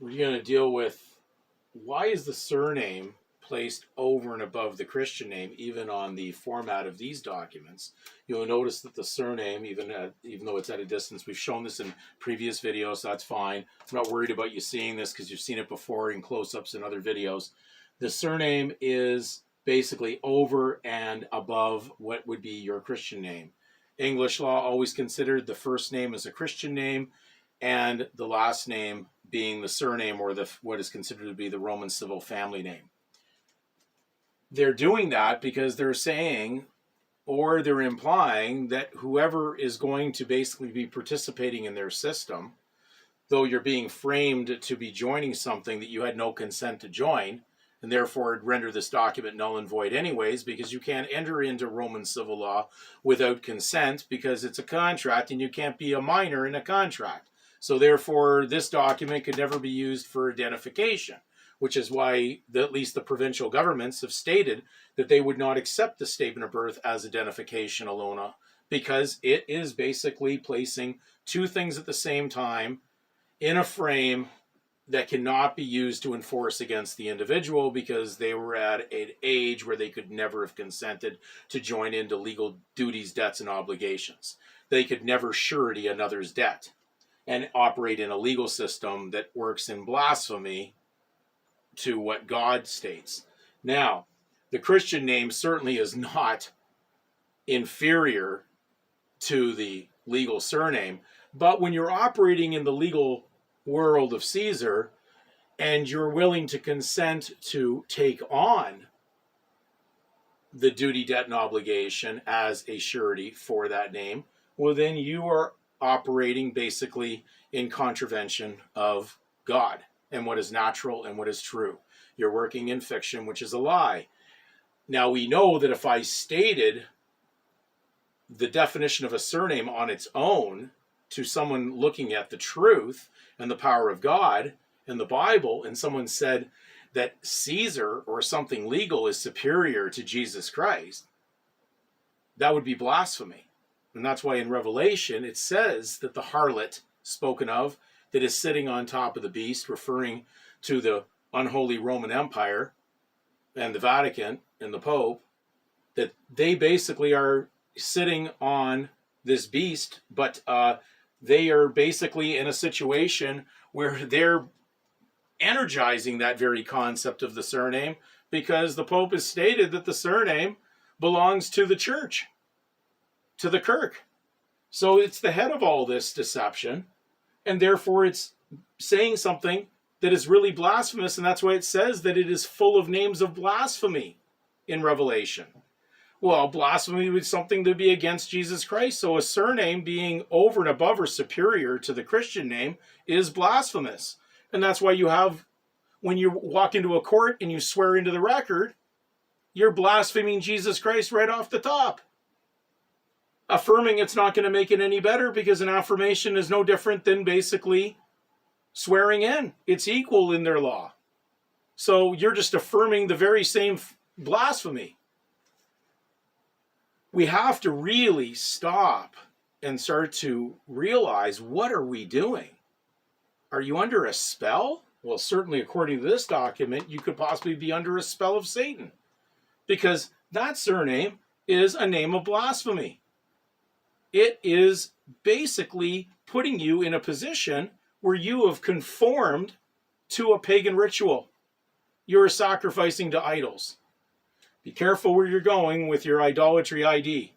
We're going to deal with why is the surname placed over and above the Christian name, even on the format of these documents. You'll notice that the surname, even though it's at a distance, we've shown this in previous videos, so that's fine. I'm not worried about you seeing this because you've seen it before in close-ups and other videos. The surname is basically over and above what would be your Christian name. English law always considered the first name as a Christian name and the last name being the surname, or what is considered to be the Roman civil family name. They're doing that because they're saying, or they're implying, that whoever is going to basically be participating in their system, though you're being framed to be joining something that you had no consent to join, and therefore render this document null and void anyways, because you can't enter into Roman civil law without consent, because it's a contract and you can't be a minor in a contract. So therefore, this document could never be used for identification, which is why at least the provincial governments have stated that they would not accept the statement of birth as identification alone, because it is basically placing two things at the same time in a frame that cannot be used to enforce against the individual, because they were at an age where they could never have consented to join into legal duties, debts, and obligations. They could never surety another's debt and operate in a legal system that works in blasphemy to what God states. Now, the Christian name certainly is not inferior to the legal surname, but when you're operating in the legal world of Caesar and you're willing to consent to take on the duty, debt, and obligation as a surety for that name, well, then you are operating basically in contravention of God and what is natural and what is true. You're working in fiction, which is a lie. Now, we know that if I stated the definition of a surname on its own to someone looking at the truth and the power of God and the Bible, and someone said that Caesar or something legal is superior to Jesus Christ, that would be blasphemy. And that's why in Revelation it says that the harlot spoken of that is sitting on top of the beast, referring to the unholy Roman Empire and the Vatican and the Pope, that they basically are sitting on this beast, but they are basically in a situation where they're energizing that very concept of the surname, because the Pope has stated that the surname belongs to the church, to the Kirk. So it's the head of all this deception, and therefore it's saying something that is really blasphemous, and that's why it says that it is full of names of blasphemy in Revelation. Well, blasphemy was something to be against Jesus Christ, so a surname being over and above or superior to the Christian name is blasphemous. And that's why you have, when you walk into a court and you swear into the record, you're blaspheming Jesus Christ right off the top. Affirming it's not going to make it any better, because an affirmation is no different than basically swearing in. It's equal in their law. So you're just affirming the very same blasphemy. We have to really stop and start to realize, what are we doing? Are you under a spell? Well, certainly according to this document, you could possibly be under a spell of Satan, because that surname is a name of blasphemy. It is basically putting you in a position where you have conformed to a pagan ritual. You're sacrificing to idols. Be careful where you're going with your idolatry ID.